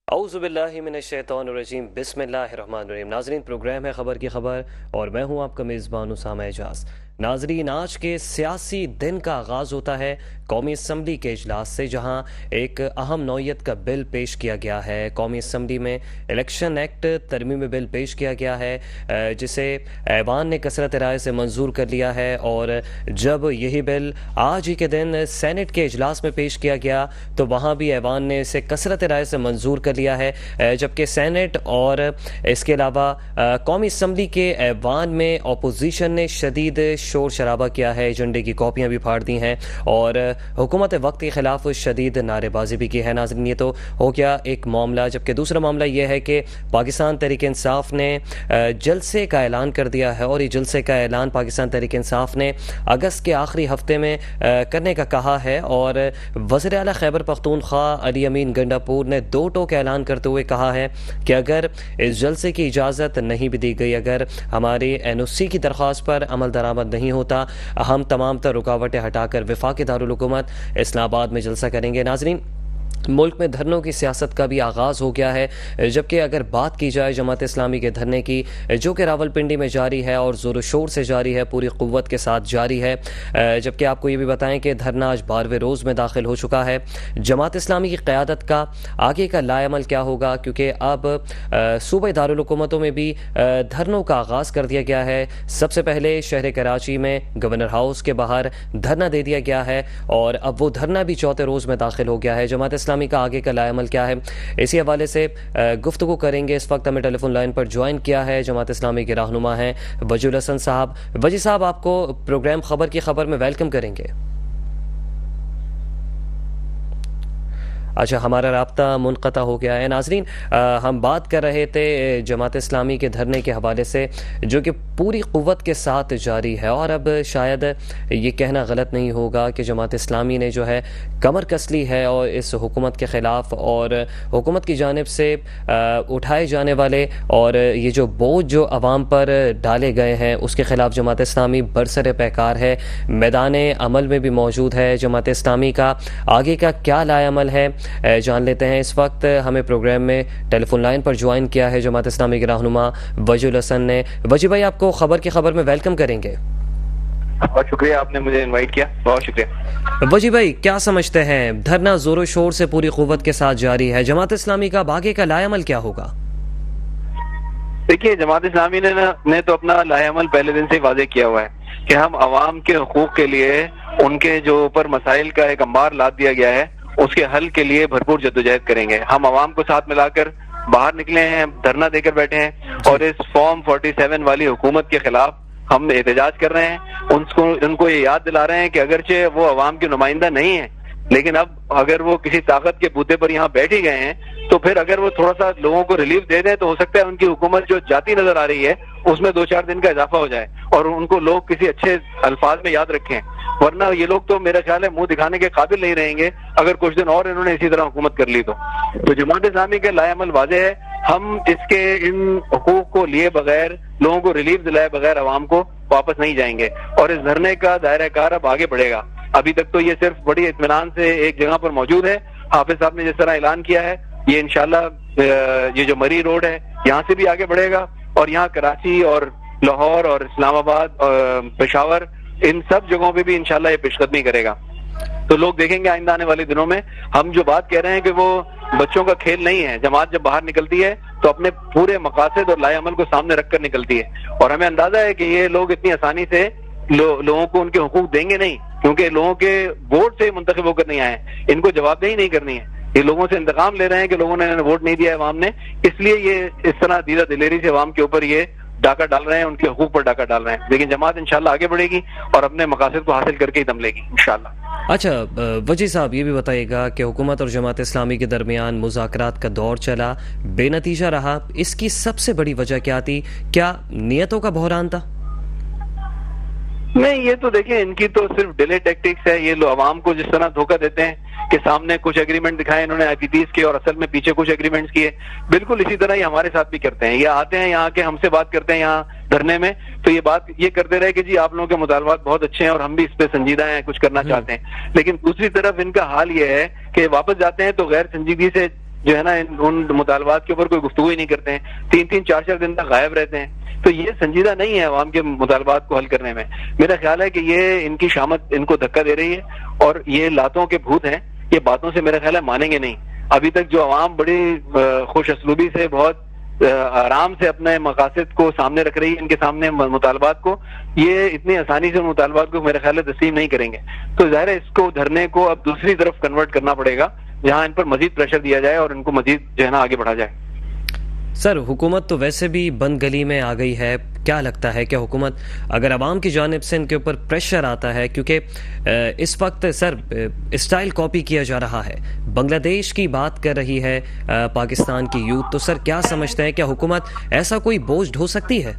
औज़ुबिल्लाहिमिनश्शैतानिर्रजीम बिस्मिल्लाहिर्रहमानिर्रहीम। नाज़रीन, प्रोग्राम है ख़बर की ख़बर और मैं हूँ आपका मेज़बान उसामा एजाज। नाज़रीन, आज के सियासी दिन का आगाज़ होता है कौमी असम्बली के इजलास से, जहाँ एक अहम नौइयत का बिल पेश किया गया है। कौमी असम्बली में इलेक्शन एक्ट तरमीमी बिल पेश किया गया है, जिसे ऐवान ने कसरत राय से मंजूर कर लिया है। और जब यही बिल आज ही के दिन सेनेट के इजलास में पेश किया गया तो वहाँ भी ऐवान ने इसे कसरत राय से मंजूर कर लिया है, जबकि सेनेट और इसके अलावा कौमी असम्बली के ऐवान में अपोजिशन ने शदीद शोर शराबा किया है, एजेंडे की कॉपियाँ भी फाड़ दी हैं और हुकूमत वक्त के ख़िलाफ़ शदीद नारेबाजी भी की है। नाज़रीन, ये तो हो गया एक मामला, जबकि दूसरा मामला ये है कि पाकिस्तान तहरीक इंसाफ ने जलसे का ऐलान कर दिया है और ये जलसे का ऐलान पाकिस्तान तहरीक इंसाफ ने अगस्त के आखिरी हफ्ते में करने का कहा है। और वज़ीर आला खैबर पख्तूनख्वा अली अमीन गंडापुर ने दो टोक ऐलान करते हुए कहा है कि अगर इस जलसे की इजाज़त नहीं भी दी गई, अगर हमारी NOC की दरख्वास्त पर अमल दरामद नहीं होता, हम तमाम तर रुकावटें हटाकर वफाकी दारुल हुकूमत इस्लामाबाद में जलसा करेंगे। नाज़रीन, मुल्क में धरनों की सियासत का भी आगाज़ हो गया है, जबकि अगर बात की जाए जमात इस्लामी के धरने की, जो कि रावलपिंडी में जारी है और ज़ोर शोर से जारी है, पूरी क़ुव्वत के साथ जारी है। जबकि आपको ये भी बताएं कि धरना आज 12वें रोज़ में दाखिल हो चुका है। जमात इस्लामी की क़यादत का आगे का लाएमल क्या होगा, क्योंकि अब सूबे दारुल हुकूमतों में भी धरनों का आगाज़ कर दिया गया है। सबसे पहले शहर कराची में गवर्नर हाउस के बाहर धरना दे दिया गया है और अब वो धरना भी चौथे रोज़ में दाखिल हो गया है। जमात इस्लामी का आगे का लाएमल क्या है, इसी हवाले से गुफ्तगू करेंगे। इस वक्त हमें टेलीफोन लाइन पर ज्वाइन किया है जमात इस्लामी के रहनुमा हैं वजीउल हसन साहब। वजी साहब, आपको प्रोग्राम खबर की खबर में वेलकम करेंगे। अच्छा, हमारा राब्ता मुनक़ता हो गया है। नाज़रीन, हम बात कर रहे थे जमात इस्लामी के धरने के हवाले से, जो कि पूरी क़ुव्वत के साथ जारी है। और अब शायद ये कहना गलत नहीं होगा कि जमात इस्लामी ने जो है कमर कस ली है और इस हुकूमत के ख़िलाफ़ और हुकूमत की जानिब से उठाए जाने वाले और ये जो बोझ जो अवाम पर डाले गए हैं उसके ख़िलाफ़ जमात इस्लामी बरसर पैकार है, मैदान अमल में भी मौजूद है। जमात इस्लामी का आगे का क्या लाएमल है, जान लेते हैं। इस वक्त हमें प्रोग्राम में टेलीफोन लाइन पर ज्वाइन किया है जमात इस्लामी के रहनुमा वजीउल हसन ने। वजी भाई, आपको खबर की खबर में वेलकम करेंगे। बहुत शुक्रिया, आपने मुझे इनवाइट किया, बहुत शुक्रिया। वजी भाई, क्या समझते हैं, धरना जोरों शोर से पूरी क़ुव्वत के साथ जारी है, जमात इस्लामी का आगे का लाएमल क्या होगा? देखिए, जमात इस्लामी ने तो अपना लाएमल पहले दिन से वाज़ेह किया हुआ है कि हम अवाम के हुकूक के लिए, उनके जो ऊपर मसाइल का एक अंबार लाद दिया गया है उसके हल के लिए भरपूर जद्दोजहद करेंगे। हम अवाम को साथ मिलाकर बाहर निकले हैं, धरना देकर बैठे हैं और इस फॉर्म 47 वाली हुकूमत के खिलाफ हम एहतजाज कर रहे हैं। उनको ये याद दिला रहे हैं कि अगरचे वो अवाम के नुमाइंदा नहीं है, लेकिन अब अगर वो किसी ताकत के बूते पर यहाँ बैठ ही गए हैं तो फिर अगर वो थोड़ा सा लोगों को रिलीफ दे दें तो हो सकता है उनकी हुकूमत जो जाती नजर आ रही है उसमें 2-4 दिन का इजाफा हो जाए और उनको लोग किसी अच्छे अल्फाज में याद रखें। वरना ये लोग तो मेरा ख्याल है मुंह दिखाने के काबिल नहीं रहेंगे अगर कुछ दिन और इन्होंने इसी तरह हुकूमत कर ली तो जमात इस्लामी के लाएमल वाज़ेह है, हम इसके इन हुकूक को लिए बगैर, लोगों को रिलीफ दिलाए बगैर अवाम को वापस नहीं जाएंगे और इस धरने का दायरा कार अब आगे बढ़ेगा। अभी तक तो ये सिर्फ बड़ी इत्मीनान से एक जगह पर मौजूद है। हाफिज साहब ने जिस तरह ऐलान किया है, ये इंशाल्लाह ये जो मरी रोड है यहाँ से भी आगे बढ़ेगा और यहाँ कराची और लाहौर और इस्लामाबाद और पेशावर, इन सब जगहों पे भी इंशाल्लाह ये पेशकदमी करेगा। तो लोग देखेंगे आइंदा आने वाले दिनों में हम जो बात कह रहे हैं कि वो बच्चों का खेल नहीं है। जमात जब बाहर निकलती है तो अपने पूरे मकासद और लाएमल को सामने रखकर निकलती है और हमें अंदाजा है कि ये लोग इतनी आसानी से लोगों को उनके हुकूक देंगे नहीं, क्योंकि लोगों के वोट से मुंतखब होकर नहीं आए, इनको जवाबदेही नहीं करनी है। ये लोगों से इंतकाम ले रहे हैं कि लोगों ने वोट नहीं दिया है अवाम ने, इसलिए ये इस तरह दीदा दिलेरी से अवाम के ऊपर ये डाका डाल रहे हैं, उनके हुकूक पर डाका डाल रहे हैं। लेकिन जमात इंशाल्लाह आगे बढ़ेगी और अपने मकासद को हासिल करके ही दम लेगी इंशाल्लाह। अच्छा, वजी साहब, ये भी बताइएगा कि हुकूमत और जमात इस्लामी के दरमियान मुज़ाकरात का दौर चला, बेनतीजा रहा, इसकी सबसे बड़ी वजह क्या थी? क्या नियतों का बहरान था? नहीं, ये तो देखिए इनकी तो सिर्फ डिले टैक्टिक्स है। ये लोग अवाम को जिस तरह धोखा देते हैं कि सामने कुछ एग्रीमेंट दिखाए इन्होंने IPTs के और असल में पीछे कुछ एग्रीमेंट्स किए, बिल्कुल इसी तरह ये हमारे साथ भी करते हैं। ये आते हैं यहाँ के हमसे बात करते हैं यहाँ धरने में, तो ये बात ये करते रहे कि जी आप लोगों के मुतालबात बहुत अच्छे हैं और हम भी इस पे संजीदा हैं, कुछ करना चाहते हैं। लेकिन दूसरी तरफ इनका हाल ये है कि वापस जाते हैं तो गैर संजीदगी से जो है ना उन मुतालबात के ऊपर कोई गुफ्तगू ही नहीं करते हैं, 3-3 4-4 दिन तक गायब रहते हैं। तो ये संजीदा नहीं है अवाम के मुतालबात को हल करने में। मेरा ख्याल है कि ये इनकी शामत इनको धक्का दे रही है और ये लातों के भूत हैं, ये बातों से मेरा ख्याल है मानेंगे नहीं। अभी तक जो अवाम बड़ी खुश असलूबी से बहुत आराम से अपने मकासद को सामने रख रही है, इनके सामने मुतालबात को, ये इतनी आसानी से मुतालबात को मेरे ख्याल है तस्लीम नहीं करेंगे। तो जाहिर है इसको धरने को अब दूसरी तरफ कन्वर्ट करना पड़ेगा, जहां इन पर मजीद प्रेशर दिया जाए और इनको मजीद जो है ना आगे बढ़ा जाए। सर, हुकूमत तो वैसे भी बंद गली में आ गई है, क्या लगता है क्या हुकूमत अगर आवाम की जानिब से इनके ऊपर प्रेशर आता है, क्योंकि इस वक्त सर स्टाइल कॉपी किया जा रहा है, बांग्लादेश की बात कर रही है पाकिस्तान की यूथ, तो सर क्या समझते हैं क्या हुकूमत ऐसा कोई बोझ ढो सकती है?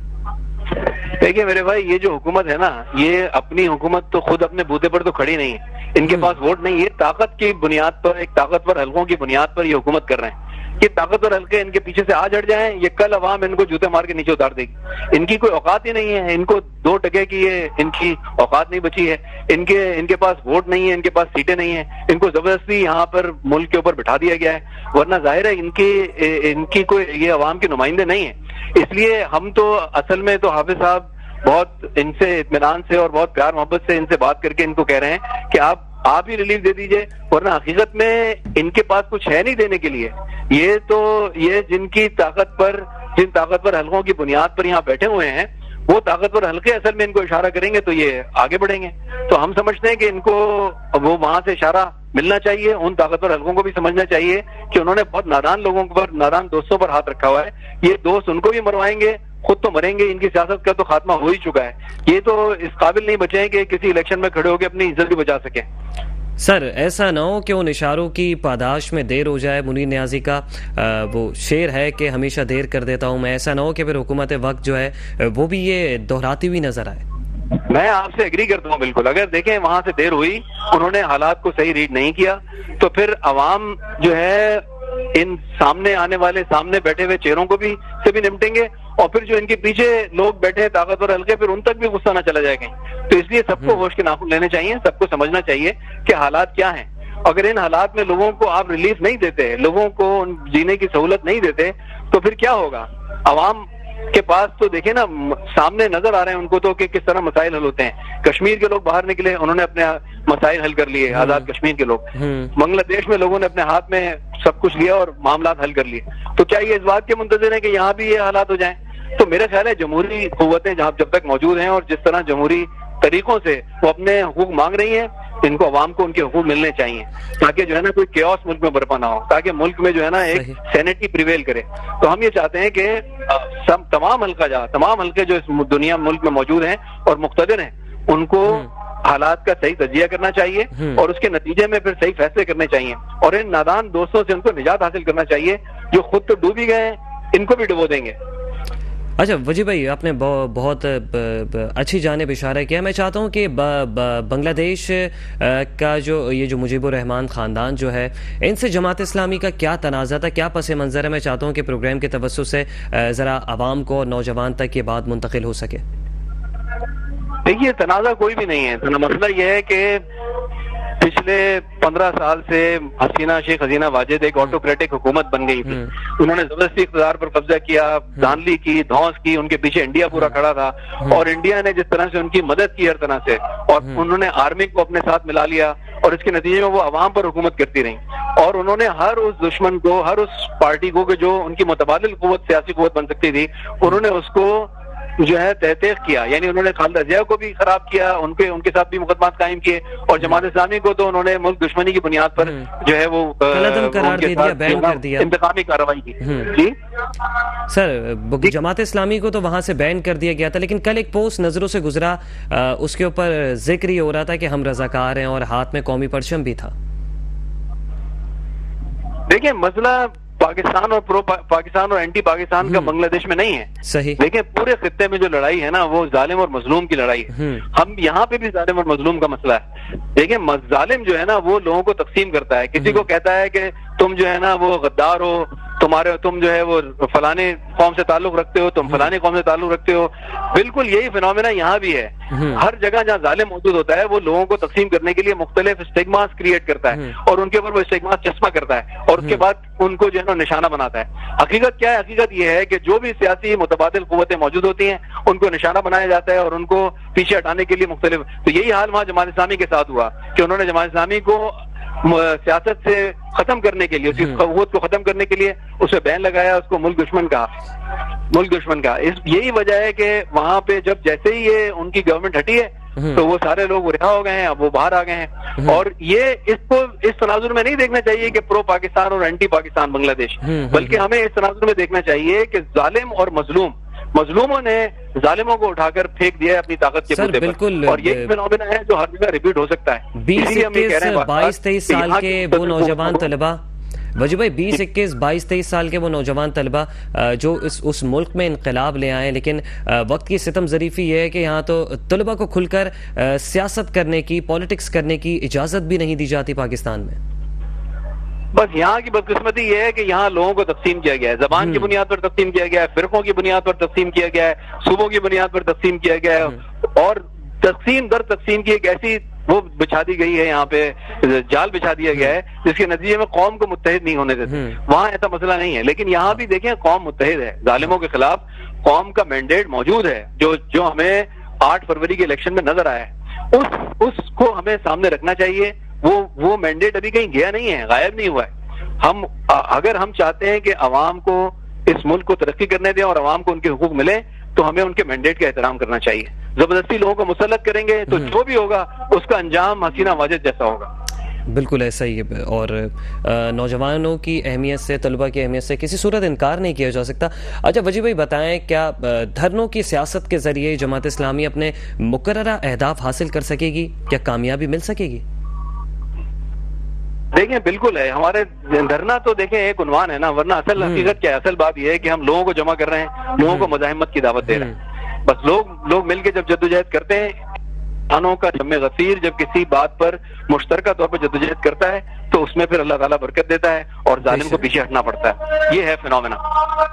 देखिए मेरे भाई, ये जो हुकूमत है ना, ये अपनी हुकूमत तो खुद अपने बूते पर तो खड़ी नहीं है, इनके पास वोट नहीं, ये ताकत की बुनियाद पर, एक ताकतवर हलकों की बुनियाद पर ये हुकूमत कर रहे हैं। कि ताकतवर हल्के इनके पीछे से आज हट जाएं, ये कल अवाम इनको जूते मार के नीचे उतार देगी। इनकी कोई औकात ही नहीं है, इनको 2 टके की ये इनकी औकात नहीं बची है, इनके पास वोट नहीं है, इनके पास सीटें नहीं है, इनको जबरदस्ती यहाँ पर मुल्क के ऊपर बिठा दिया गया है, वरना जाहिर है इनकी कोई ये अवाम के नुमाइंदे नहीं है। इसलिए हम तो असल में तो हाफिज साहब बहुत इनसे इत्मीनान से और बहुत प्यार मोहब्बत से इनसे बात करके इनको कह रहे हैं कि आप ही रिलीफ दे दीजिए, वरना हकीकत में इनके पास कुछ है नहीं देने के लिए। ये जिनकी ताकत पर, जिन ताकतवर हलकों की बुनियाद पर यहाँ बैठे हुए हैं, वो ताकतवर हल्के असल में इनको इशारा करेंगे तो ये आगे बढ़ेंगे। तो हम समझते हैं कि इनको वो वहां से इशारा मिलना चाहिए, उन ताकतवर हलकों को भी समझना चाहिए कि उन्होंने बहुत नादान लोगों पर, नादान दोस्तों पर हाथ रखा हुआ है, ये दोस्त उनको भी मरवाएंगे, खुद तो मरेंगे, इनकी सियासत का तो खात्मा हो ही चुका है, ये तो इस काबिल नहीं बचे हैं कि किसी इलेक्शन में खड़े होकर अपनी इज्जत भी बचा सके। सर ऐसा ना हो कि उन इशारों की पादाश में देर हो जाए, मुनीर नियाजी का वो शेर है कि हमेशा देर कर देता हूं मैं, ऐसा ना हो कि फिर हुकूमत वक्त जो है वो भी ये दोहराती हुई नजर आए। मैं आपसे एग्री करता हूँ बिल्कुल। अगर देखें वहां से देर हुई, उन्होंने हालात को सही रीड नहीं किया, तो फिर अवाम जो है इन सामने आने वाले, सामने बैठे हुए चेहरों को भी से भी निपटेंगे, और फिर जो इनके पीछे लोग बैठे हैं ताकतवर हल्के, फिर उन तक भी गुस्सा ना चला जाएगा। तो इसलिए सबको होश के नाखून लेने चाहिए, सबको समझना चाहिए कि हालात क्या हैं। अगर इन हालात में लोगों को आप रिलीफ नहीं देते, लोगों को जीने की सहूलत नहीं देते, तो फिर क्या होगा? अवाम के पास तो देखे ना, सामने नजर आ रहे हैं उनको तो कि किस तरह मसाइल हल होते हैं। कश्मीर के लोग बाहर निकले, उन्होंने अपने मसाइल हल कर लिए, आजाद कश्मीर के लोग। बांग्लादेश में लोगों ने अपने हाथ में सब कुछ लिया और मामला हल कर लिए। तो क्या ये इस बात के मुंतज़िर है कि यहाँ भी ये हालात हो जाएं? तो मेरा ख्याल है जमहूरी कुव्वतें जहां जब तक मौजूद हैं और जिस तरह जमहूरी तरीकों से वो अपने हुकूक मांग रही हैं, इनको अवाम को उनके हुकूक मिलने चाहिए, ताकि जो है ना कोई केओस मुल्क में बरपा ना हो, ताकि मुल्क में जो है ना एक सैनिटी प्रिवेल करे। तो हम ये चाहते हैं कि सब तमाम हल्के जो इस दुनिया मुल्क में मौजूद हैं और मुख्तदिर हैं, उनको हालात का सही तजिया करना चाहिए और उसके नतीजे में फिर सही फैसले करने चाहिए, और इन नादान दोस्तों से उनको निजात हासिल करना चाहिए जो खुद तो डूब ही गए हैं, इनको भी डुबो देंगे। अच्छा वजी भाई, आपने बहुत अच्छी जानिब इशारा किया। मैं चाहता हूँ कि बांग्लादेश का जो मुजीबुर रहमान ख़ानदान जो है, इनसे जमात इस्लामी का क्या तनाज़ा था, क्या पस मंज़र है? मैं चाहता हूँ कि प्रोग्राम के तवज्जुह से ज़रा आवाम को और नौजवान तक ये बात मुंतकिल हो सके। देखिए, तनाज़ा कोई भी नहीं है। मसला यह है कि पिछले 15 साल से शेख हसीना वाजिद एक ऑटोक्रेटिक हुकूमत बन गई थी। उन्होंने जबरदस्ती इक़्तिदार पर कब्जा किया, धांधली की, धौंस की, उनके पीछे इंडिया पूरा खड़ा था, और इंडिया ने जिस तरह से उनकी मदद की हर तरह से, और उन्होंने आर्मी को अपने साथ मिला लिया, और इसके नतीजे में वो अवाम पर हुकूमत करती रही, और उन्होंने हर उस दुश्मन को, हर उस पार्टी को जो उनकी मुतबादिल कुव्वत, सियासी कुव्वत बन सकती थी, उन्होंने उसको जो है तहतीक किया। यानी उन्होंने खालिदा जिया को भी खराब किया, उनके साथ भी मुकदमात कायम किए, और जमात इस्लामी को तो उन्होंने मुल्क दुश्मनी की बुनियाद पर जो है वो करार दे दिया, बैन कर दिया, इंतकामी कार्रवाई की। जी सर, जमात इस्लामी को तो वहां से बैन कर दिया गया था, लेकिन कल एक पोस्ट नजरों से गुजरा, उसके ऊपर जिक्र ये हो रहा था कि हम रजाकार हैं और हाथ में कौमी परचम भी था। देखिए, मसला पाकिस्तान और प्रो पाकिस्तान और एंटी पाकिस्तान का बांग्लादेश में नहीं है। सही। देखिए, पूरे खित्ते में जो लड़ाई है ना, वो जालिम और मजलूम की लड़ाई है। हम यहाँ पे भी जालिम और मजलूम का मसला है। देखिए, जालिम जो है ना, वो लोगों को तकसीम करता है, किसी को कहता है कि तुम जो है ना वो गद्दार हो, तुम जो है वो फलाने कौम से ताल्लुक रखते हो, तुम फलाने कौम से ताल्लुक रखते हो। बिल्कुल यही फिनोमेना यहाँ भी है। हर जगह जहाँ जालिम मौजूद होता है वो लोगों को तकसीम करने के लिए मुख्तलिफ स्टिग्मास क्रिएट करता है और उनके ऊपर वो स्टिग्मास चश्मा करता है और उसके बाद उनको जो है ना निशाना बनाता है। हकीकत क्या है? हकीकत ये है कि जो भी सियासी मुतबादिल कुव्वतें मौजूद होती हैं उनको निशाना बनाया जाता है और उनको पीछे हटाने के लिए मुख्तलिफ। तो यही हाल वहाँ जमात इस्लामी के साथ हुआ कि उन्होंने जमात इस्लामी को सियासत से खत्म करने के लिए, उसकी क़ुव्वत को खत्म करने के लिए उस पर बैन लगाया, उसको मुल्क दुश्मन का। यही वजह है कि वहां पे जब जैसे ही ये उनकी गवर्नमेंट हटी है तो वो सारे लोग रिहा हो गए हैं, अब वो बाहर आ गए हैं। और ये इसको इस तनाजुर में नहीं देखना चाहिए कि प्रो पाकिस्तान और एंटी पाकिस्तान बांग्लादेश, बल्कि हमें इस तनाजुर में देखना चाहिए कि जालिम और मजलूमों ने जालिमों को उठाकर फेंक दिया है अपनी ताकत के मुद्दे पर। और ये फिनोमेना है जो हर जगह रिपीट हो सकता है। 20-21-22-23 साल के वो नौजवान तलबा, वजू भाई 20-21-22-23 साल के वो नौजवान तलबा जो उस मुल्क में इनकलाब ले आए, लेकिन वक्त की सितम ज़रीफ़ी ये है कि यहाँ तो तलबा को खुलकर सियासत करने की, पॉलिटिक्स करने की इजाज़त भी नहीं दी जाती पाकिस्तान में। बस यहाँ की बदकिस्मती ये है कि यहाँ लोगों को तकसीम किया गया है, जबान की बुनियाद पर तकसीम किया गया है, फिरकों की बुनियाद पर तकसीम किया गया है, सूबों की बुनियाद पर तकसीम किया गया है और तकसीम दर तकसीम की एक ऐसी वो बिछा दी गई है, यहाँ पे जाल बिछा दिया गया है जिसके नतीजे में कौम को मुत्तहिद नहीं होने देते। वहाँ ऐसा मसला नहीं है, लेकिन यहाँ भी देखें कौम मुत्तहिद है, जालिमों के खिलाफ कौम का मैंडेट मौजूद है जो हमें 8 फरवरी के इलेक्शन में नजर आया है। उसको हमें सामने रखना चाहिए। वो मैंडेट अभी कहीं गया नहीं है, गायब नहीं हुआ है। अगर हम चाहते हैं कि अवाम को इस मुल्क को तरक्की करने दें और अवाम को उनके हुकूक मिले तो हमें उनके मैंडेट का एहतराम करना चाहिए। जबरदस्ती लोगों को मुसल्लत करेंगे तो जो भी होगा उसका अंजाम हसीना वाजिद जैसा होगा। बिल्कुल ऐसा ही है और नौजवानों की अहमियत से, तलबा की अहमियत से किसी सूरत इनकार नहीं किया जा सकता। अच्छा वजी भाई बताएं, क्या धरनों की सियासत के ज़रिए जमात इस्लामी अपने मुकर्ररा अहदाफ हासिल कर सकेगी? क्या कामयाबी मिल सकेगी? देखें बिल्कुल है, हमारे धरना तो देखें एक उन्वान है ना, वरना असल हकीकत क्या है? असल बात यह है कि हम लोगों को जमा कर रहे हैं, लोगों को मज़ाहिमत की दावत दे रहे हैं। बस लोग मिलकर जब जद्दोजहद करते हैं, इंसानों का जम्मे गफीर जब किसी बात पर मुश्तरका तौर पर जद्दोजहद करता है तो उसमें फिर अल्लाह ताला बरकत देता है और जालिम को पीछे हटना पड़ता है। ये है फिनोमेना।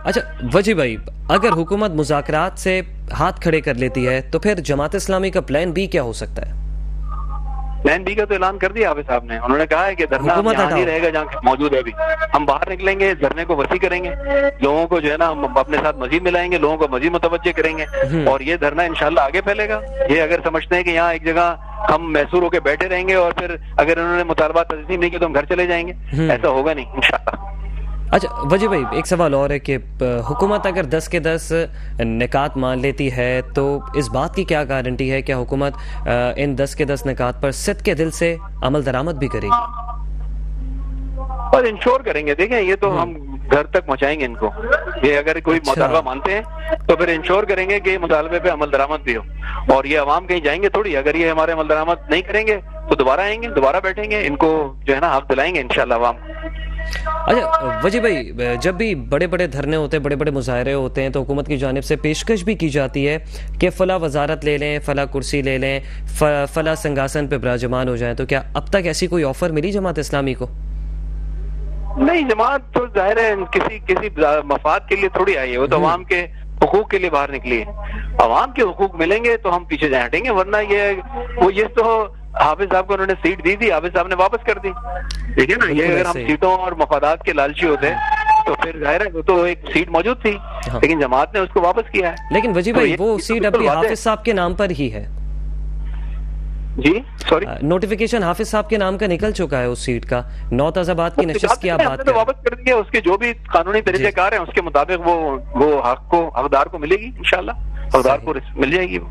अच्छा वजी भाई, अगर हुकूमत मुज़ाकरात से हाथ खड़े कर लेती है तो फिर जमात इस्लामी का प्लान बी क्या हो सकता है? प्लान बी का तो ऐलान कर दिया हाफिज साहब ने। उन्होंने कहा है कि धरना यहाँ नहीं रहेगा जहाँ मौजूद है अभी। हम बाहर निकलेंगे, धरने को वसी करेंगे, लोगों को जो है ना हम अपने साथ मजीद मिलाएंगे, लोगों को मजीद मुतवज्जे करेंगे और ये धरना इंशाल्लाह आगे फैलेगा। ये अगर समझते हैं कि यहाँ एक जगह हम मैसूर होकर बैठे रहेंगे और फिर अगर उन्होंने मुतालबा तस्लीम नहीं किया तो हम घर चले जाएंगे, ऐसा होगा नहीं इंशाल्लाह। अच्छा वजी भाई, एक सवाल और है कि हुकूमत अगर 10 के 10 निकात मान लेती है तो इस बात की क्या गारंटी है कि हुकूमत इन 10 के 10 निकात पर सिद्क़ के दिल से अमल दरामद भी करेगी और इंश्योर करेंगे? देखें ये तो हम घर तक पहुंचाएंगे इनको। ये अगर कोई मुतालबा मानते हैं तो फिर इंश्योर करेंगे कि मुतालबे पे अमल दरामद भी हो। और ये अवाम कहीं जाएंगे थोड़ी, अगर ये हमारे अमल दरामद नहीं करेंगे तो दोबारा आएंगे, दोबारा बैठेंगे, इनको जो है ना हक दिलाएंगे इंशाल्लाह अवाम। अच्छा वजी भाई, जब भी बड़े बड़े धरने होते हैं, बड़े बड़े मुजाहरे होते हैं तो हुकूमत की जानिब से पेशकश भी की जाती है कि फ़ला वजारत ले लें, फ़ला कुर्सी ले लें, फ़ला सिंहासन पे विराजमान हो जाएं। तो क्या अब तक ऐसी कोई ऑफर मिली जमात इस्लामी को? नहीं, जमात तो जाहिर है किसी मफाद के लिए थोड़ी आई है, वो तो अवाम के हुकूक के लिए बाहर निकली है। अवाम के हुकूक मिलेंगे तो हम पीछे जाए हटेंगे, वरना ये तो हाफिज साहब को उन्होंने सीट दी थी, हाफिज साहब ने वापस कर दी। ठीक है ना, ये अगर हम सीटों और मफादात के लालची होते तो फिर जाहिर है वो तो एक सीट मौजूद थी, लेकिन जमात ने उसको वापस किया है। लेकिन वजी भाई वो सीट अभी हाफिज साहब के नाम पर ही है। जी सॉरी, नोटिफिकेशन हाफिज साहब के नाम का निकल चुका है उस सीट का। 9 ताज़ाबाद की नशिस्त की आप बात तो वापस कर दिया, उसके जो भी कानूनी तरीक़ेकार हैं उसके मुताबिक वो हकदार को मिलेगी इंशाल्लाह, हकदार को मिल जाएगी वो।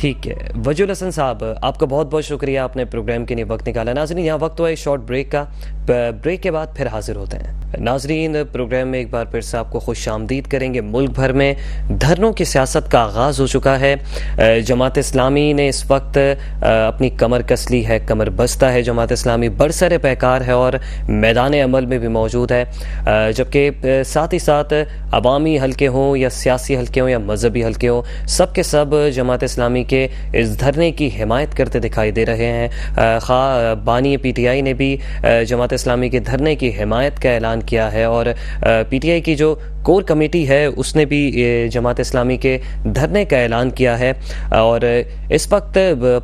ठीक है वजूल हसन साहब, आपका बहुत बहुत शुक्रिया, आपने प्रोग्राम के लिए वक्त निकाला। नाज़रीन यहाँ वक्त हुआ है शॉर्ट ब्रेक का, ब्रेक के बाद फिर हाजिर होते हैं। नाज़रीन प्रोग्राम में एक बार फिर से आपको खुशामदीद करेंगे। मुल्क भर में धरनों की सियासत का आगाज़ हो चुका है। जमात इस्लामी ने इस वक्त अपनी कमर कस ली है, कमर बस्ता है। जमात इस्लामी बरसर पैकार है और मैदान अमल में भी मौजूद है, जबकि साथ ही साथ अवामी हल्के हों या सियासी हल्के हों या मजहबी हल्के हों, सब के सब जमात इस्लामी के इस धरने की हिमायत करते दिखाई दे रहे हैं। बानी PTI ने भी जमात इस्लामी के धरने की हिमायत का ऐलान ऐलान किया है और पीटीआई की जो कोर कमेटी है उसने भी जमात इस्लामी के धरने का ऐलान किया है। और इस वक्त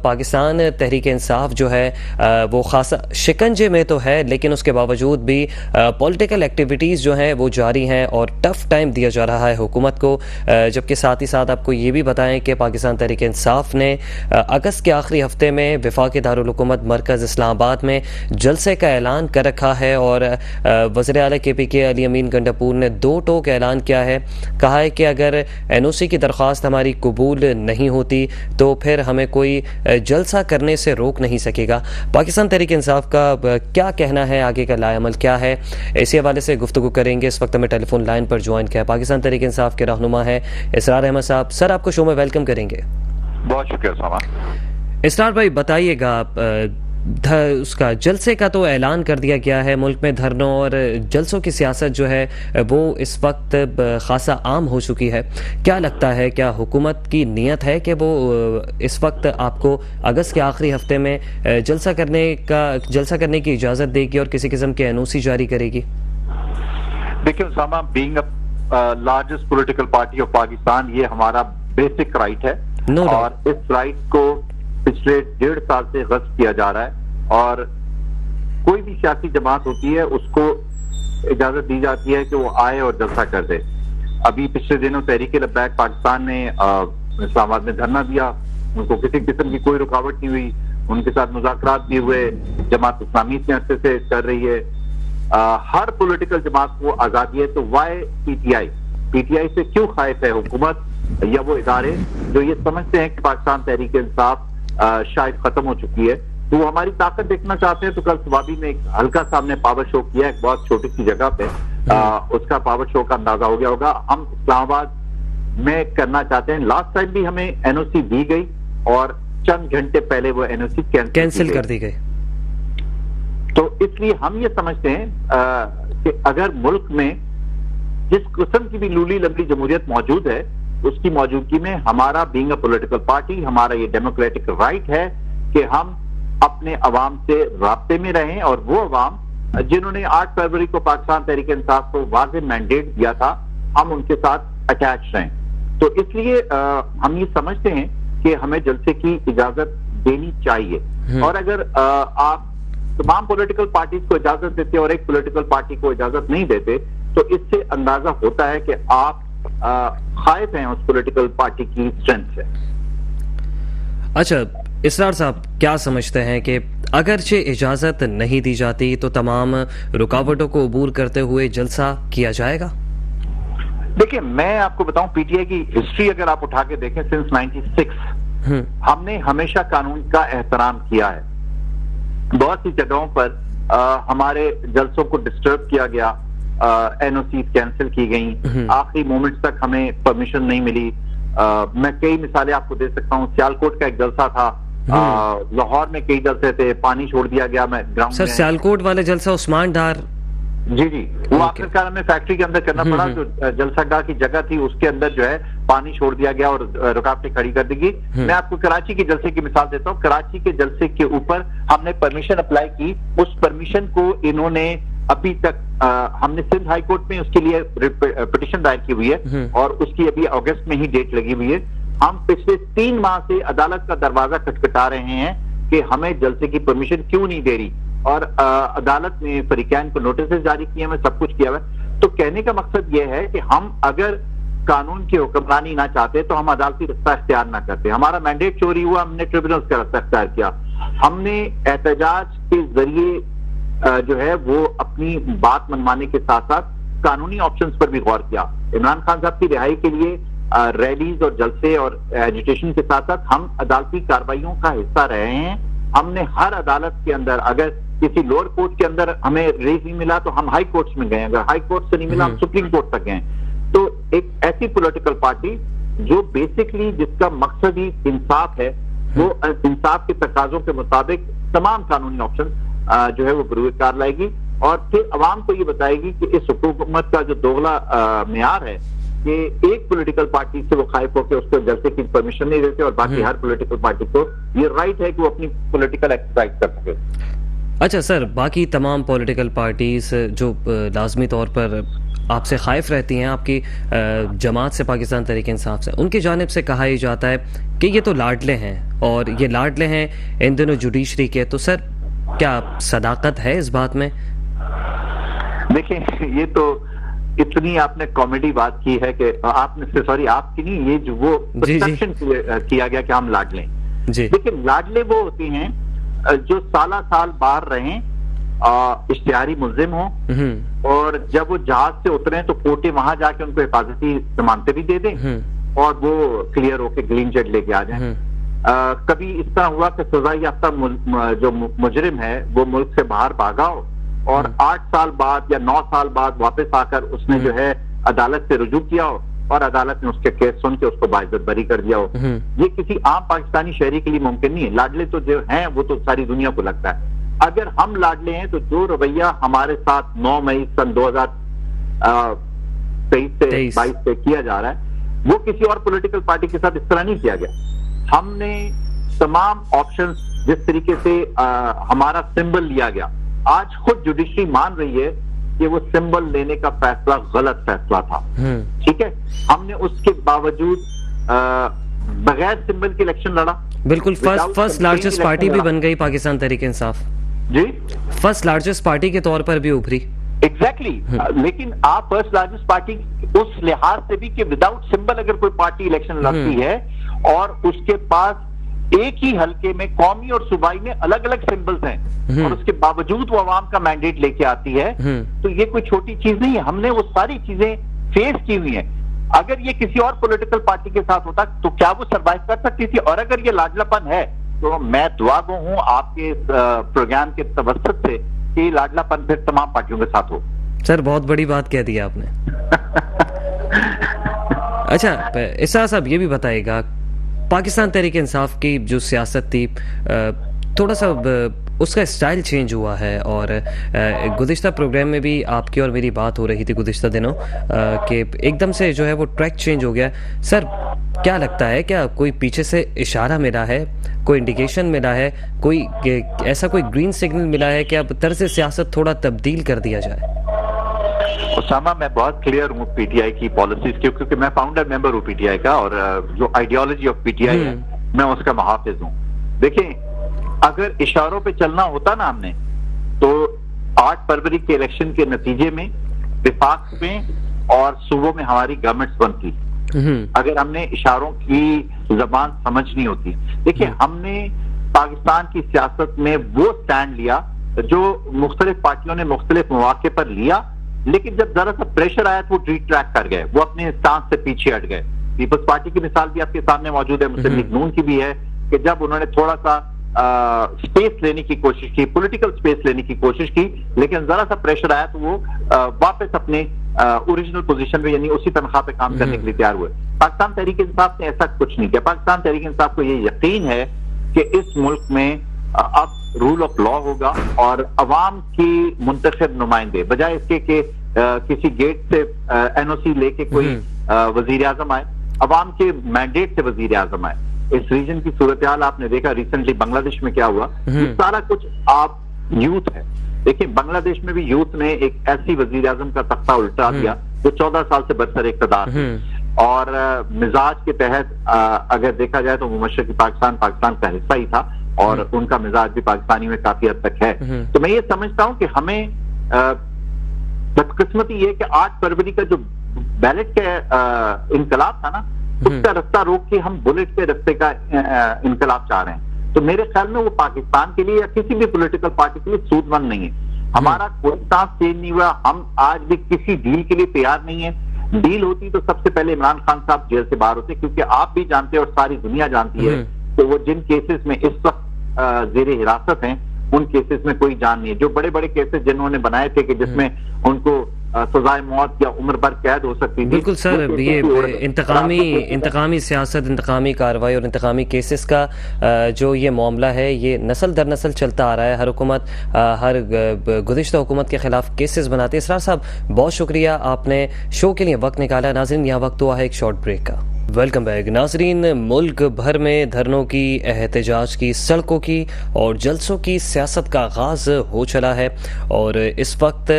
पाकिस्तान तहरीक इंसाफ जो है वो खासा शिकंजे में तो है, लेकिन उसके बावजूद भी पॉलिटिकल एक्टिविटीज़ जो हैं वो जारी हैं और टफ टाइम दिया जा रहा है हुकूमत को। जबकि साथ ही साथ आपको ये भी बताएं कि पाकिस्तान तहरीक इंसाफ ने अगस्त के आखिरी हफ्ते में वफाकी दारुल हुकूमत मरकज़ इस्लामाबाद में जलसे का ऐलान कर रखा है और वज़ीर आला KPK अली अमीन गंडापुर ने 2 टोक ऐलान किया है। कहा है कि अगर NOC की दरख्वास्त हमारी कबूल नहीं होती तो फिर हमें कोई जलसा करने से रोक नहीं सकेगा। पाकिस्तान तहरीक इंसाफ का क्या कहना है, आगे का लाएअमल क्या है, इसी हवाले से गुफ्तगू करेंगे। इस वक्त हमें टेलीफोन लाइन पर ज्वाइन किया पाकिस्तान तहरीक इंसाफ के रहनुमा है इसरार अहमद साहब। सर, आपको शो में वेलकम करेंगे। बहुत शुक्रिया सामा। इसरार भाई, बताइएगा, उसका जलसे का तो ऐलान कर दिया गया है। मुल्क में धरनों और जलसों की सियासत जो है वो इस वक्त खासा आम हो चुकी है। क्या लगता है, क्या हुकूमत की नीयत है कि वो इस वक्त आपको अगस्त के आखिरी हफ्ते में जलसा करने की इजाज़त देगी और किसी किस्म के NOC जारी करेगी? देखिए Usama, being largest political party of Pakistan, ये हमारा बेसिक राइट है। No doubt। और इस राइट को पिछले 1.5 साल से गस्ब किया जा रहा है और कोई भी सियासी जमात होती है उसको इजाजत दी जाती है कि वो आए और जलसा कर दे। अभी पिछले दिनों तहरीक लब्बैक पाकिस्तान ने इस्लामाबाद में धरना दिया, उनको किसी किस्म की कोई रुकावट नहीं हुई, उनके साथ मुज़ाकरात भी हुए। जमात इस्लामी इतने अरसे से कर रही है। हर पॉलिटिकल जमात को आजादी है, तो वाई पीटीआई से क्यों खाइफ है हुकूमत या वो इदारे जो ये समझते हैं कि पाकिस्तान तहरीक इंसाफ शायद खत्म हो चुकी है, तो वो हमारी ताकत देखना चाहते हैं। तो कल सुबह में एक हल्का सा हमने पावर शो किया, एक बहुत छोटी सी जगह पे, उसका पावर शो का अंदाजा हो गया होगा। हम इस्लामाबाद में करना चाहते हैं। लास्ट टाइम भी हमें NOC दी गई और चंद घंटे पहले वो NOC कैंसिल कर दी गई। तो इसलिए हम ये समझते हैं कि अगर मुल्क में जिस किस्म की भी लूली लंबी जमहूरियत मौजूद है, उसकी मौजूदगी में हमारा बीइंग अ पॉलिटिकल पार्टी, हमारा ये डेमोक्रेटिक राइट है कि हम अपने अवाम से राब्ते में रहें और वो अवाम जिन्होंने 8 फरवरी को पाकिस्तान तहरीक इंसाफ को वाज़ेह मैंडेट दिया था, हम उनके साथ अटैच रहें। तो इसलिए हम ये समझते हैं कि हमें जलसे की इजाजत देनी चाहिए। और अगर आप तमाम पॉलिटिकल पार्टीज को इजाजत देते और एक पॉलिटिकल पार्टी को इजाजत नहीं देते, तो इससे अंदाजा होता है कि आप खाइफ हैं उस पॉलिटिकल पार्टी की स्ट्रेंथ से। अच्छा इसरार साहब, क्या समझते हैं कि अगरचे इजाजत नहीं दी जाती तो तमाम रुकावटों को अबूर करते हुए जलसा किया जाएगा? देखिए, मैं आपको बताऊं, पीटीआई की हिस्ट्री अगर आप उठा के देखें सिंस 96 हमने हमेशा कानून का एहतराम किया है। बहुत सी जगहों पर हमारे जलसों को डिस्टर्ब किया गया, NOC कैंसिल की गई, आखिरी मोमेंट्स तक हमें परमिशन नहीं मिली। मैं कई मिसालें आपको दे सकता हूँ। सियालकोट का एक जलसा था, लाहौर में कई जलसे थे, पानी छोड़ दिया गया मैं ग्राउंड में। सियालकोट वाले जलसा उस्मान डार, जी, वो आखिरकार हमें फैक्ट्री के अंदर करना पड़ा। जो जलसागाह की जगह थी उसके अंदर जो है पानी छोड़ दिया गया और रुकावटें खड़ी कर दी गई। मैं आपको कराची के जलसे की मिसाल देता हूँ। कराची के जलसे के ऊपर हमने परमिशन अप्लाई की, उस परमिशन को इन्होंने अभी तक हमने सिंध हाई कोर्ट में उसके लिए पिटीशन दायर की हुई है और उसकी अभी अगस्त में ही डेट लगी हुई है। हम पिछले 3 माह से अदालत का दरवाजा खटखटा रहे हैं कि हमें जलसे की परमिशन क्यों नहीं दे रही, और अदालत ने फरीकैन को नोटिस जारी किए, हमें सब कुछ किया हुआ है। तो कहने का मकसद यह है कि हम अगर कानून की हुक्मरानी ना चाहते तो हम अदालती रास्ता इख्तियार ना करते। हमारा मैंडेट चोरी हुआ, हमने ट्रिब्यूनल्स का रास्ता इख्तियार किया। हमने एहतजाज के जरिए जो है वो अपनी बात मनवाने के साथ साथ कानूनी ऑप्शंस पर भी गौर किया। इमरान खान साहब की रिहाई के लिए रैलीज और जलसे और एजिटेशन के साथ साथ हम अदालती कार्रवाइयों का हिस्सा रहे हैं। हमने हर अदालत के अंदर, अगर किसी लोअर कोर्ट के अंदर हमें रिलीफ नहीं मिला तो हम हाई कोर्ट्स में गए, अगर हाई कोर्ट से नहीं मिला हम सुप्रीम कोर्ट तक गए। तो एक ऐसी पॉलिटिकल पार्टी जो बेसिकली जिसका मकसद ही इंसाफ है, वो इंसाफ के तकाजों के मुताबिक तमाम कानूनी ऑप्शन जो है वो बरूकार लाएगी और फिर अवाम को ये बताएगी कि इस हुकूमत का जो दोगला मेयार है कि एक पॉलिटिकल पार्टी से वो खाइफ होकर उसको जलसे की परमिशन नहीं देते और बाकी हर पॉलिटिकल पार्टी को ये राइट है कि वो अपनी पॉलिटिकल एक्सरसाइज कर सके। अच्छा सर, बाकी तमाम पॉलिटिकल पार्टीज जो लाजमी तौर पर आपसे खाइफ रहती हैं, आपकी जमात से, पाकिस्तान तहरीक इंसाफ से, उनकी जानिब से कहा ही जाता है कि ये तो लाडले हैं और ये लाडले हैं इन दिनों जुडिशरी के, तो सर क्या सदाकत है इस बात में? देखिए, ये तो इतनी आपने कॉमेडी बात की है कि आपने, सॉरी आपकी नहीं, ये जो वो परसेप्शन किया गया कि हम लाडले हैं। देखिए, लाडले वो होती हैं जो साला साल बाहर रहें, इश्तिहारी मुल्जिम हो, और जब वो जहाज से उतरे तो कोर्टे वहां जाके उनको हिफाजती जमानतें भी दे दें और वो क्लियर होके ग्रीन जेट लेके आ जाएं। कभी इस तरह हुआ कि सजा याफ्ता जो मुजरिम है वो मुल्क से बाहर भागा हो और 8 साल बाद या 9 साल बाद वापस आकर उसने जो है अदालत से रुजू किया हो और अदालत ने उसके केस सुन के उसको बाइज्जत बरी कर दिया हो। ये किसी आम पाकिस्तानी शहरी के लिए मुमकिन नहीं है। लाडले तो जो हैं वो तो सारी दुनिया को लगता है। अगर हम लाडले हैं तो जो रवैया हमारे साथ 9 मई सन 2023 से 22 से किया जा रहा है वो किसी और पॉलिटिकल पार्टी के साथ इस तरह नहीं किया गया। हमने तमाम ऑप्शंस, जिस तरीके से हमारा सिंबल लिया गया, आज खुद जुडिशरी मान रही है कि वो सिंबल लेने का फैसला गलत फैसला था। ठीक है, हमने उसके बावजूद बगैर सिंबल के इलेक्शन लड़ा। बिल्कुल, फर्स्ट लार्जेस्ट पार्टी भी बन गई पाकिस्तान तहरीक इंसाफ जी, फर्स्ट लार्जेस्ट पार्टी के तौर पर भी उभरी। एग्जैक्टली लेकिन आप फर्स्ट लार्जेस्ट पार्टी उस लिहाज से भी कि विदाउट सिंबल अगर कोई पार्टी इलेक्शन लड़ती है और उसके पास एक ही हलके में कौमी और सूबाई में अलग अलग सिंबल्स हैं और उसके बावजूद वो अवाम का मैंडेट लेके आती है, तो ये कोई छोटी चीज नहीं है। हमने वो सारी चीजें फेस की हुई हैं। अगर ये किसी और पॉलिटिकल पार्टी के साथ होता तो क्या वो सरवाइव कर सकती थी? और अगर ये लाडलापन है तो मैं दुआ गो हूं आपके इस प्रोग्राम के तवस्सुत से कि लाडलापन फिर तमाम पार्टियों के साथ हो। सर, बहुत बड़ी बात कह दी आपने। अच्छा, इसरार साहब ये भी बताइएगा, पाकिस्तान तहरीक इंसाफ की जो सियासत थी थोड़ा सा उसका स्टाइल चेंज हुआ है और गुज़िश्ता प्रोग्राम में भी आपकी और मेरी बात हो रही थी गुज़िश्ता दिनों कि एकदम से जो है वो ट्रैक चेंज हो गया। सर, क्या लगता है, क्या कोई पीछे से इशारा मिला है, कोई इंडिकेशन मिला है, कोई ऐसा कोई ग्रीन सिग्नल मिला है कि अब तर्ज सियासत थोड़ा तब्दील कर दिया जाए? उसामा, मैं बहुत क्लियर हूँ पीटीआई की पॉलिसीज की, क्योंकि मैं फाउंडर मेंबर हूँ पीटीआई का और जो आइडियोलॉजी ऑफ पीटीआई है मैं उसका मुहाफिज हूँ। देखिए, अगर इशारों पे चलना होता ना हमने, तो 8 फरवरी के इलेक्शन के नतीजे में विफाक में और सूबों में हमारी गवर्नमेंट्स बनती। अगर हमने इशारों की जबान समझनी होती। देखिए, हमने पाकिस्तान की सियासत में वो स्टैंड लिया जो मुख्तलिफ पार्टियों ने मुख्तलिफ मौके पर लिया, लेकिन जब जरा सा प्रेशर आया तो वो रिट्रैक्ट कर गए, वो अपने स्टांस से पीछे हट गए। पीपल्स पार्टी की मिसाल भी आपके सामने मौजूद है, मुस्लिम लीग नून की भी है, कि जब उन्होंने थोड़ा सा स्पेस लेने की कोशिश की, पॉलिटिकल स्पेस लेने की कोशिश की, लेकिन जरा सा प्रेशर आया तो वो वापस अपने ओरिजिनल पोजीशन में, यानी उसी तनख्वाह पे काम करने के लिए तैयार हुए। पाकिस्तान तहरीक इंसाफ ने ऐसा कुछ नहीं किया। पाकिस्तान तहरीक इंसाफ को ये यकीन है कि इस मुल्क में अब रूल ऑफ लॉ होगा और अवाम की मुंतखब नुमाइंदे, बजाय इसके कि किसी गेट से एनओसी लेके कोई वजीर आजम आए, अवाम के मैंडेट से वजीर आजम आए। इस रीजन की सूरत हाल आपने देखा रिसेंटली बांग्लादेश में क्या हुआ। सारा कुछ आप यूथ है। देखिए, बांग्लादेश में भी यूथ ने एक ऐसी वजीर आजम का तख्ता उल्टा दिया जो 14 साल से बरसर इक़्तिदार और मिजाज के तहत अगर देखा जाए तो मुमशरक़ी पाकिस्तान का हिस्सा ही था और उनका मिजाज भी पाकिस्तानी में काफी हद तक है। तो मैं ये समझता हूं कि हमें बदकिस्मती ये कि 8 फरवरी का जो बैलेट का इनकलाब था ना, उसका रास्ता रोक के हम बुलेट के रास्ते का इनकलाब चाह रहे हैं। तो मेरे ख्याल में वो पाकिस्तान के लिए या किसी भी पॉलिटिकल पार्टी के लिए सूदमंद नहीं है। हमारा कोई सांस चेंज नहीं हुआ। हम आज भी किसी डील के लिए तैयार नहीं है। डील होती तो सबसे पहले इमरान खान साहब जेल से बाहर होते, क्योंकि आप भी जानते हैं और सारी दुनिया जानती है कि वो जिन केसेस में इस वक्त जेरे हिरासत हैं उन केसेस में कोई जान नहीं है। जो बड़े बड़े केसेस जिन्होंने बनाए थे कि जिसमें उनको सजाए मौत या उम्र भर कैद हो सकती थी। बिल्कुल सर, ये इंतकामी सियासत, इंतकामी कार्रवाई और इंतकामी केसेस का जो ये मामला है, ये नस्ल दर नस्ल चलता आ रहा है। हर हुकूमत हर गुज़िश्ता हुकूमत के खिलाफ केसेस बनाती है। इसरार साहब, बहुत शुक्रिया, आपने शो के लिए वक्त निकाला। नाज़रीन, यहाँ वक्त हुआ है एक शॉर्ट ब्रेक का। वेलकम बैक नाजरीन। मुल्क भर में धरनों की, एहतजाज की, सड़कों की और जलसों की सियासत का आगाज़ हो चला है और इस वक्त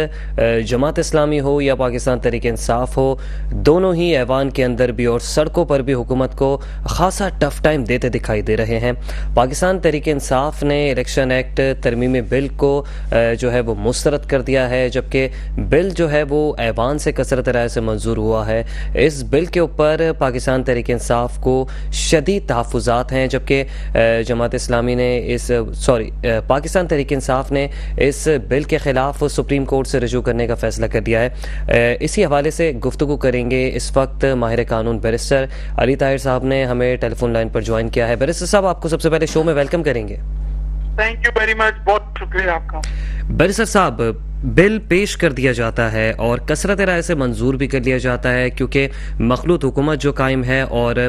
जमात इस्लामी हो या पाकिस्तान तहरीक इंसाफ हो, दोनों ही ऐवान के अंदर भी और सड़कों पर भी हुकूमत को खासा टफ टाइम देते दिखाई दे रहे हैं। पाकिस्तान तहरीक इंसाफ ने इलेक्शन एक्ट तरमीमी बिल को जो है वो मुस्तरद कर दिया है, जबकि बिल जो है वो ऐवान से कसरत राय से मंजूर हुआ है। इस बिल के ऊपर पाकिस्तान तहरीक इंसाफ को शदीद तहफ़्फ़ुज़ात हैं, जबकि जमात इस्लामी ने पाकिस्तान तहरीक इंसाफ ने इस बिल के ख़िलाफ़ सुप्रीम कोर्ट से रजू करने का फ़ैसला कर दिया है। इसी हवाले से गुफ्तगू करेंगे। इस वक्त माहिर कानून बैरिस्टर अली ताहिर साहब ने हमें टेलीफोन लाइन पर ज्वाइन किया है। बैरिस्टर साहब, आपको सबसे पहले शो में वेलकम करेंगे। थैंक यू वेरी मच, बहुत शुक्रिया आपका। बैरिस्टर साहब, बिल पेश कर दिया जाता है और कसरत राय से मंजूर भी कर लिया जाता है, क्योंकि मखलूत हुकूमत जो कायम है और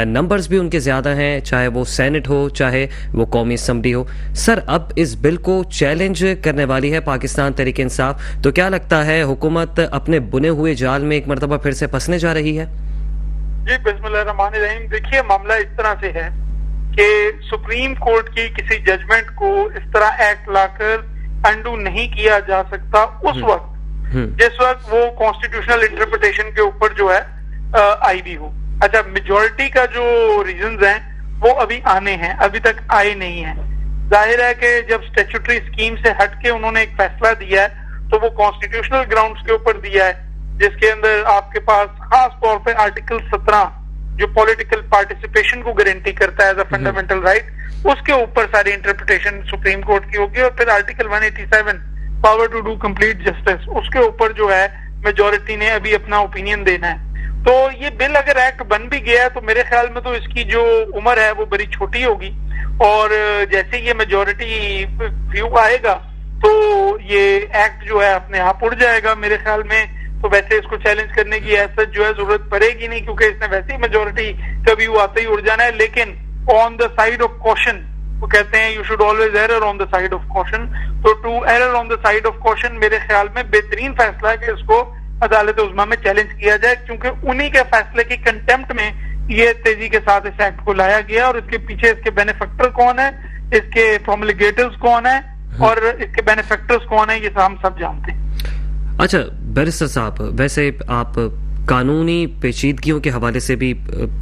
नंबर्स भी उनके ज़्यादा हैं, चाहे वो सेनेट हो चाहे वो कौमी असम्बली हो। सर, अब इस बिल को चैलेंज करने वाली है पाकिस्तान तहरीक इंसाफ, तो क्या लगता है हुकूमत अपने बुने हुए जाल में एक मरतबा फिर से फंसने जा रही है? जी, बिस्मिल्लाहिर्रहमानिर्रहीम। देखिए, मामला इस तरह से है कि सुप्रीम कोर्ट की किसी जजमेंट को इस तरह एक्ट लाकर अंडू नहीं किया जा सकता उस वक्त जिस वक्त वो कॉन्स्टिट्यूशनल इंटरप्रिटेशन के ऊपर जो है आई भी हो। अच्छा, मेजॉरिटी का जो रीजंस हैं वो अभी आने हैं, अभी तक आए नहीं हैं। जाहिर है कि जब स्टैट्यूटरी स्कीम से हटके उन्होंने एक फैसला दिया है तो वो कॉन्स्टिट्यूशनल ग्राउंड्स के ऊपर दिया है, जिसके अंदर आपके पास खास तौर पे आर्टिकल 17 जो पॉलिटिकल पार्टिसिपेशन को गारंटी करता है एज अ फंडामेंटल राइट, उसके ऊपर सारी इंटरप्रिटेशन सुप्रीम कोर्ट की होगी। और फिर article 187 power to do complete justice, उसके ऊपर जो है मेजॉरिटी ने अभी अपना ओपिनियन देना है। तो ये बिल अगर एक्ट बन भी गया है तो मेरे ख्याल में तो इसकी जो उम्र है वो बड़ी छोटी होगी, और जैसे ये मेजॉरिटी व्यू आएगा तो ये एक्ट जो है अपने आप उड़ जाएगा मेरे ख्याल में। तो वैसे इसको चैलेंज करने की ऐसा जो है जरूरत पड़ेगी नहीं, क्योंकि इसने वैसे ही मेजॉरिटी का व्यू आते ही उड़ जाना है। लेकिन on the side of caution, वो कहते हैं you should always err on the side of caution, तो to err on the side of caution मेरे ख्याल में बेहतरीन फैसला है कि इसको अदालत उज़्मा में चैलेंज किया जाए, क्योंकि उन्हीं के फैसले की कंटेम्प्ट में ये तेजी के साथ इस एक्ट को लाया गया और इसके पीछे इसके बेनिफिक्टर कौन है, इसके प्रोमलगेटर्स कौन है और इसके बेनिफिक्टर्स कौन है, ये हम सब जानते हैं। अच्छा बैरिस्टर साहब, वैसे आप कानूनी पेचीदगियों के हवाले से भी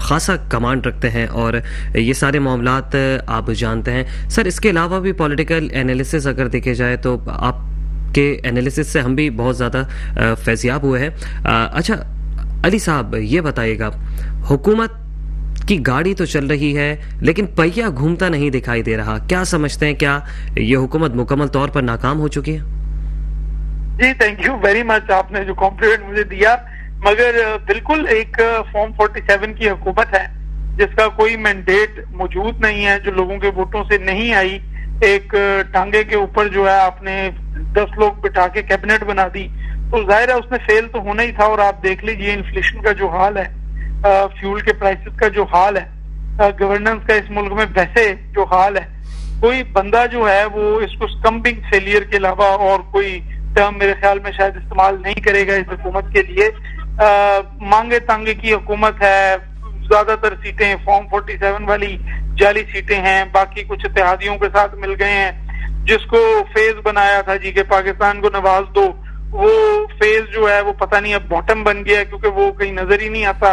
खासा कमांड रखते हैं और ये सारे मामलात आप जानते हैं। सर, इसके अलावा भी पॉलिटिकल एनालिसिस अगर देखे जाए तो आपके एनालिसिस से हम भी बहुत ज़्यादा फैज़याब हुए हैं। अच्छा अली साहब, ये बताइएगा, हुकूमत की गाड़ी तो चल रही है लेकिन पहिया घूमता नहीं दिखाई दे रहा, क्या समझते हैं, क्या ये हुकूमत मुकम्मल तौर पर नाकाम हो चुकी है? जी, थैंक यू वेरी मच, आपने जो कॉम्प्लीमेंट मुझे दिया। मगर बिल्कुल एक फॉर्म 47 की हुकूमत है जिसका कोई मैंडेट मौजूद नहीं है, जो लोगों के वोटों से नहीं आई। एक टांगे के ऊपर जो है आपने 10 लोग बिठा के कैबिनेट बना दी, तो जाहिर है उसने फेल तो होना ही था। और आप देख लीजिए इन्फ्लेशन का जो हाल है, फ्यूल के प्राइसेस का जो हाल है, गवर्नेंस का इस मुल्क में वैसे जो हाल है, कोई बंदा जो है वो इसको स्कम्बिंग फेलियर के अलावा और कोई टर्म मेरे ख्याल में शायद इस्तेमाल नहीं करेगा इस हुकूमत के लिए। मांगे तांगे की हुकूमत है, ज्यादातर सीटें फॉर्म 47 वाली जाली सीटें हैं, बाकी कुछ इत्तेहादियों के साथ मिल गए हैं। जिसको फेज बनाया था जी के पाकिस्तान को नवाज दो, वो फेज जो है वो पता नहीं अब बॉटम बन गया है, क्योंकि वो कहीं नजर ही नहीं आता,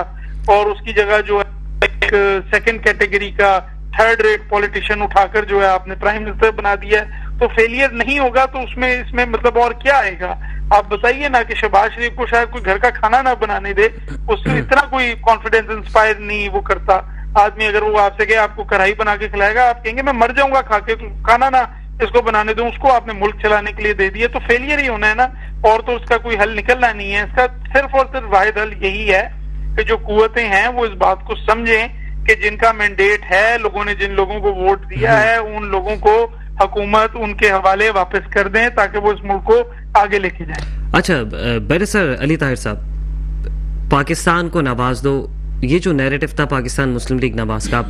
और उसकी जगह जो है एक सेकंड कैटेगरी का थर्ड रेट पॉलिटिशियन उठाकर जो है आपने प्राइम मिनिस्टर बना दिया है। तो फेलियर नहीं होगा तो उसमें इसमें मतलब और क्या आएगा? आप बताइए ना कि शहबाज शरीफ को शायद कोई घर का खाना ना बनाने दे, उससे इतना कोई कॉन्फिडेंस इंस्पायर नहीं वो करता आदमी। अगर वो आपसे कहे आपको कढ़ाई बना के खिलाएगा, आप कहेंगे मैं मर जाऊंगा खा के, खाना ना इसको बनाने दूं, उसको आपने मुल्क चलाने के लिए दे दिया, तो फेलियर ही होना है ना, और तो उसका कोई हल निकलना नहीं है। इसका सिर्फ और सिर्फ वाहिद हल यही है कि जो कुव्वतें हैं वो इस बात को समझें कि जिनका मैंडेट है, लोगों ने जिन लोगों को वोट दिया है, उन लोगों को हुकूमत उनके हवाले वापस कर दें ताकि वो इस मुल्क को आगे लेके जाए। अच्छा बैरिस्टर अली ताहिर साहब, पाकिस्तान को नवाज दो, ये जो नैरेटिव था पाकिस्तान मुस्लिम लीग नवाज का,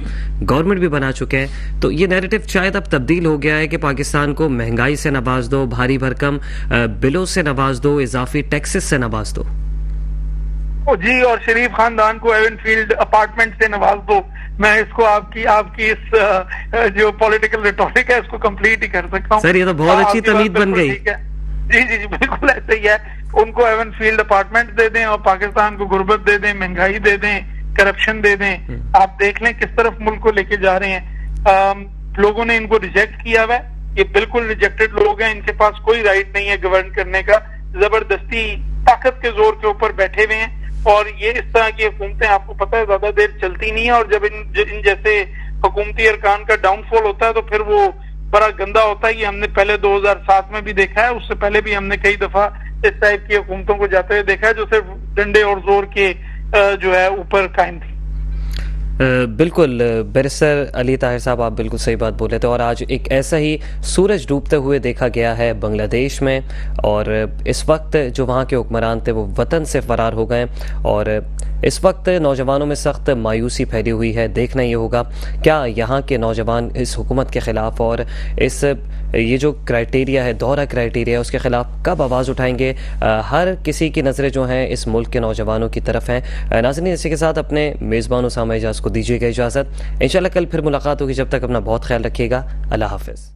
गवर्नमेंट भी बना चुके हैं, तो ये नैरेटिव शायद अब तब्दील हो गया है कि पाकिस्तान को महंगाई से नवाज दो, भारी भरकम बिलों से नवाज दो, इजाफी टैक्सेस से नवाज दो। जी, और शरीफ खानदान को एवनफील्ड अपार्टमेंट से नवाज दो। मैं इसको आपकी इस जो पॉलिटिकल रिटोरिक है इसको कंप्लीट ही कर सकता हूँ। सर ये तो बहुत अच्छी तमीद बन गई। जी, बिल्कुल ऐसे ही है। उनको एवनफील्ड अपार्टमेंट दे दें और पाकिस्तान को गुर्बत दे दें, महंगाई दे दें, करप्शन दे दें। आप देख लें किस तरफ मुल्क को लेके जा रहे हैं। लोगों ने इनको रिजेक्ट किया हुआ है, ये बिल्कुल रिजेक्टेड लोग हैं, इनके पास कोई राइट नहीं है गवर्न करने का, जबरदस्ती ताकत के जोर के ऊपर बैठे हुए हैं। और ये इस तरह की हुकूमतें आपको पता है ज्यादा देर चलती नहीं है, और जब इन जैसे हुकूमती अरकान का डाउनफॉल होता है तो फिर वो बड़ा गंदा होता है। ये हमने पहले 2007 में भी देखा है, उससे पहले भी हमने कई दफा इस टाइप की हुकूमतों को जाते हुए देखा है जो सिर्फ डंडे और जोर के जो है ऊपर कायम थी। बिल्कुल बैरिस्टर अली ताहिर साहब, आप बिल्कुल सही बात बोले थे। और आज एक ऐसा ही सूरज डूबते हुए देखा गया है बांग्लादेश में, और इस वक्त जो वहाँ के हुक्मरान थे वो वतन से फरार हो गए, और इस वक्त नौजवानों में सख्त मायूसी फैली हुई है। देखना ये होगा क्या यहाँ के नौजवान इस हुकूमत के ख़िलाफ़ और ये जो क्राइटेरिया है, दोहरा क्राइटेरिया है, उसके ख़िलाफ़ कब आवाज़ उठाएंगे। हर किसी की नज़रें जो हैं इस मुल्क के नौजवानों की तरफ हैं। नाज़रीन, इसी के साथ अपने मेज़बान उसामा एजाज को दीजिएगा इजाज़त। इंशाल्लाह कल फिर मुलाकात होगी, जब तक अपना बहुत ख्याल रखिएगा। अल्लाह हाफ़िज़।